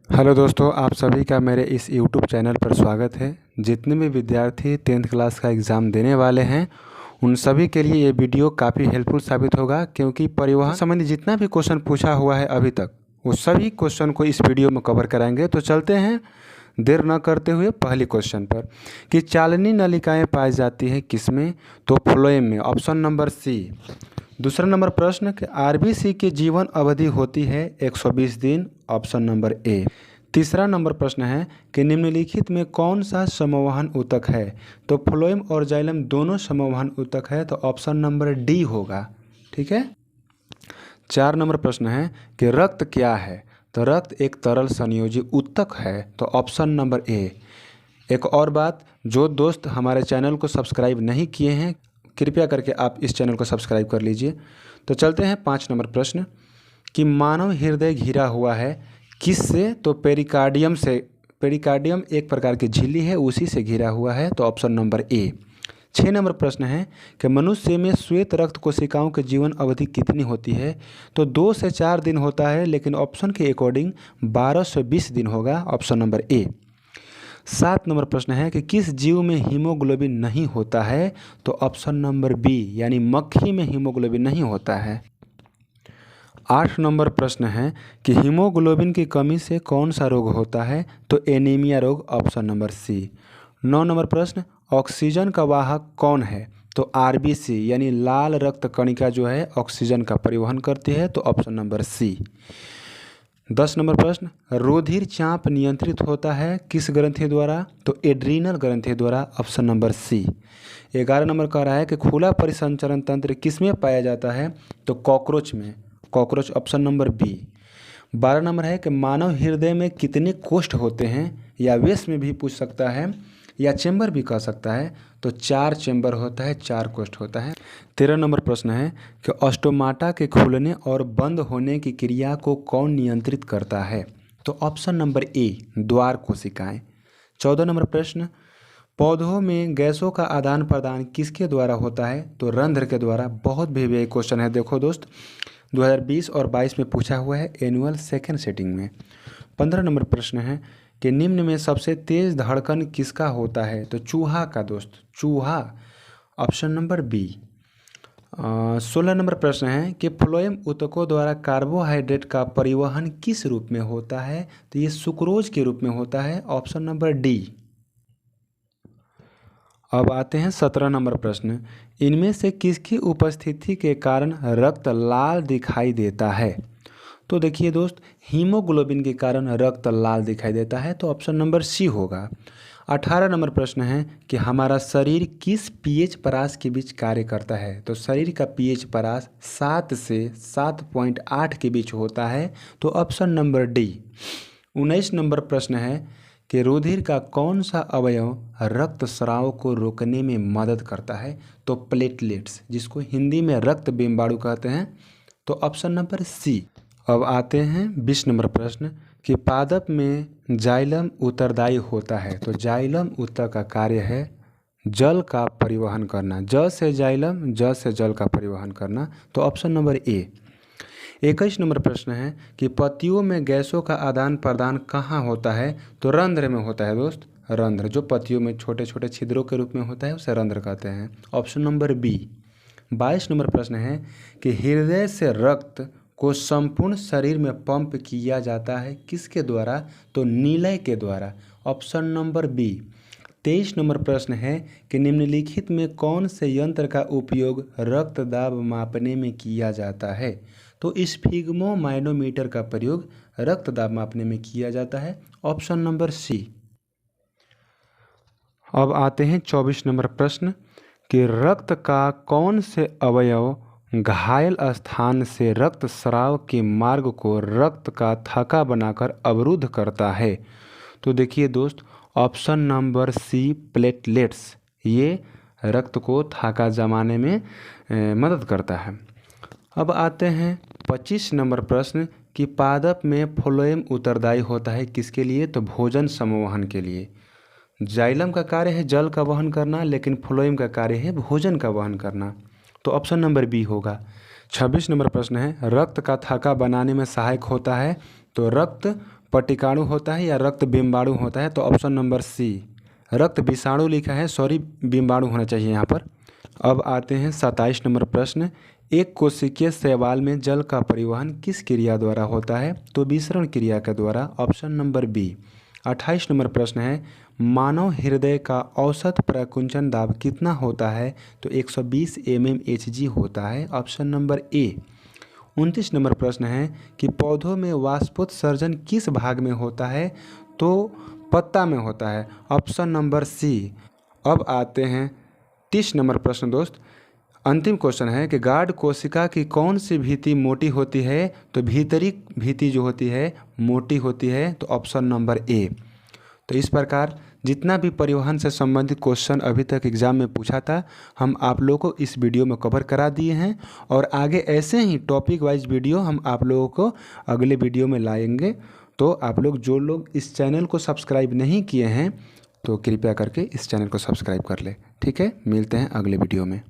Hello दोस्तों, आप सभी का मेरे इस यूट्यूब चैनल पर स्वागत है। जितने भी विद्यार्थी 10th क्लास का एग्ज़ाम देने वाले हैं उन सभी के लिए ये वीडियो काफ़ी हेल्पफुल साबित होगा, क्योंकि परिवहन संबंधी जितना भी क्वेश्चन पूछा हुआ है अभी तक वो सभी क्वेश्चन को इस वीडियो में कवर कराएंगे। तो चलते हैं देर न करते हुए पहले क्वेश्चन पर कि चालनी नलिकाएँ पाई जाती हैं किसमें? तो फ्लोएम में, ऑप्शन नंबर सी। दूसरा नंबर प्रश्न कि आरबीसी की जीवन अवधि होती है 120 दिन, ऑप्शन नंबर ए। तीसरा नंबर प्रश्न है कि निम्नलिखित में कौन सा समवहन ऊतक है? तो फ्लोएम और जाइलम दोनों समवहन ऊतक है, तो ऑप्शन नंबर डी होगा। ठीक है। 4 नंबर प्रश्न है कि रक्त क्या है? तो रक्त एक तरल संयोजी ऊतक है, तो ऑप्शन नंबर ए। एक और बात, जो दोस्त हमारे चैनल को सब्सक्राइब नहीं किए हैं कृपया करके आप इस चैनल को सब्सक्राइब कर लीजिए। तो चलते हैं 5 नंबर प्रश्न कि मानव हृदय घिरा हुआ है किससे? तो पेरिकार्डियम से। पेरिकार्डियम एक प्रकार की झिल्ली है, उसी से घिरा हुआ है, तो ऑप्शन नंबर ए। 6 नंबर प्रश्न है कि मनुष्य में श्वेत रक्त कोशिकाओं की जीवन अवधि कितनी होती है? तो 2 से 4 दिन होता है, लेकिन ऑप्शन के अकॉर्डिंग 12 से 20 दिन होगा, ऑप्शन नंबर ए। 7 नंबर प्रश्न है कि किस जीव में हीमोग्लोबिन नहीं होता है? तो ऑप्शन नंबर बी, यानी मक्खी में हीमोग्लोबिन नहीं होता है। 8 नंबर प्रश्न है कि हीमोग्लोबिन की कमी से कौन सा रोग होता है? तो एनीमिया रोग, ऑप्शन नंबर सी। 9 नंबर प्रश्न, ऑक्सीजन का वाहक कौन है? तो आरबीसी, यानी लाल रक्त कणिका जो है ऑक्सीजन का परिवहन करती है, तो ऑप्शन नंबर सी। 10 नंबर प्रश्न, रुधिर चाप नियंत्रित होता है किस ग्रंथि द्वारा? तो एड्रीनल ग्रंथि द्वारा, ऑप्शन नंबर सी। 11 नंबर कह रहा है कि खुला परिसंचरण तंत्र किसमें पाया जाता है? तो कॉकरोच में, cockroach, option number B. 12 number है कि मानव हृदय में कितने कोष्ठ होते हैं? या वेस में भी पूछ सकता है या चेंबर भी कह सकता है, तो 4 चेंबर होता है, 4 कोष्ठ होता है। 13 नंबर प्रश्न है कि ऑस्टोमाटा के खुलने और बंद होने की क्रिया को कौन नियंत्रित करता है? तो ऑप्शन नंबर ए, द्वार कोशिकाएं। 14 नंबर प्रश्न, पौधों में गैसों का आदान प्रदान किसके द्वारा होता है? तो रंध्र के द्वारा। बहुत भी क्वेश्चन है, देखो दोस्त, 2020 और 22 में पूछा हुआ है एनुअल सेकेंड सेटिंग में। 15 नंबर प्रश्न है कि निम्न में सबसे तेज धड़कन किसका होता है? तो चूहा का दोस्त, चूहा, ऑप्शन नंबर बी। 16 नंबर प्रश्न है कि फ्लोएम ऊतकों द्वारा कार्बोहाइड्रेट का परिवहन किस रूप में होता है? तो ये सुक्रोज के रूप में होता है, ऑप्शन नंबर डी। अब आते हैं 17 नंबर प्रश्न, इनमें से किसकी उपस्थिति के कारण रक्त लाल दिखाई देता है? तो देखिए दोस्त, हीमोग्लोबिन के कारण रक्त लाल दिखाई देता है, तो ऑप्शन नंबर सी होगा। 18 नंबर प्रश्न है कि हमारा शरीर किस पीएच परास के बीच कार्य करता है? तो शरीर का पीएच परास 7 से 7.8 के बीच होता है, तो ऑप्शन नंबर डी। 19 नंबर प्रश्न है कि रुधिर का कौन सा अवयव रक्त स्राव को रोकने में मदद करता है? तो प्लेटलेट्स, जिसको हिंदी में रक्त बिम्बाणु कहते हैं, तो ऑप्शन नंबर सी। अब आते हैं 20 नंबर प्रश्न कि पादप में जाइलम उत्तरदायी होता है। तो जाइलम ऊतक का कार्य है जल का परिवहन करना, ज से जाइलम, ज से जल का परिवहन करना, तो ऑप्शन नंबर ए। 21 नंबर प्रश्न है कि पत्तियों में गैसों का आदान प्रदान कहाँ होता है? तो रंध्र में होता है दोस्त, रंध्र, जो पत्तियों में छोटे छोटे छिद्रों के रूप में होता है उसे रंध्र कहते हैं, ऑप्शन नंबर बी। 22 नंबर प्रश्न है कि हृदय से रक्त को संपूर्ण शरीर में पंप किया जाता है किसके द्वारा? तो नीलय के द्वारा, ऑप्शन नंबर बी। 23 नंबर प्रश्न है कि निम्नलिखित में कौन से यंत्र का उपयोग रक्त दाब मापने में किया जाता है? तो स्फिग्मोमाइनोमीटर का प्रयोग रक्त दाब मापने में किया जाता है, ऑप्शन नंबर सी। अब आते हैं 24 नंबर प्रश्न कि रक्त का कौन से अवयव घायल स्थान से रक्त स्राव के मार्ग को रक्त का थक्का बनाकर अवरुद्ध करता है? तो देखिए दोस्त, ऑप्शन नंबर सी, प्लेटलेट्स, ये रक्त को थक्का जमाने में मदद करता है। अब आते हैं 25 नंबर प्रश्न कि पादप में फ्लोएम उत्तरदायी होता है किसके लिए? तो भोजन समवहन के लिए। जाइलम का कार्य है जल का वहन करना, लेकिन फ्लोएम का कार्य है भोजन का वहन करना, तो ऑप्शन नंबर बी होगा। 26 नंबर प्रश्न है रक्त का थक्का बनाने में सहायक होता है? तो रक्त पट्टिकाणु होता है या रक्त बिंबाणु होता है? तो ऑप्शन नंबर सी रक्त विषाणु लिखा है, सॉरी बिंबाणु होना चाहिए यहाँ पर। अब आते हैं 27 नंबर प्रश्न। एक कोशिकीय शैवाल में जल का परिवहन किस क्रिया द्वारा होता है? तो विसरण क्रिया के द्वारा, ऑप्शन नंबर बी। 28 नंबर प्रश्न है, मानव हृदय का औसत प्रकुंचन दाब कितना होता है? तो 120 mmHg होता है, ऑप्शन नंबर ए। 29 नंबर प्रश्न है कि पौधों में वाष्पोत्सर्जन किस भाग में होता है? तो पत्ता में होता है, ऑप्शन नंबर सी। अब आते हैं 30 नंबर प्रश्न दोस्त। अंतिम क्वेश्चन है कि गार्ड कोशिका की कौन सी भित्ति मोटी होती है? तो भीतरी भित्ति जो होती है मोटी होती है, तो ऑप्शन नंबर ए। तो इस प्रकार जितना भी परिवहन से संबंधित क्वेश्चन अभी तक एग्जाम में पूछा था, हम आप लोगों को इस वीडियो में कवर करा दिए हैं और आगे ऐसे ही टॉपिक वाइज वीडियो हम आप लोगों को अगले वीडियो में लाएंगे। तो आप लोग जो लोग इस चैनल को सब्सक्राइब नहीं किए हैं तो कृपया करके इस चैनल को सब्सक्राइब कर ले। ठीक है, मिलते हैं अगले वीडियो में।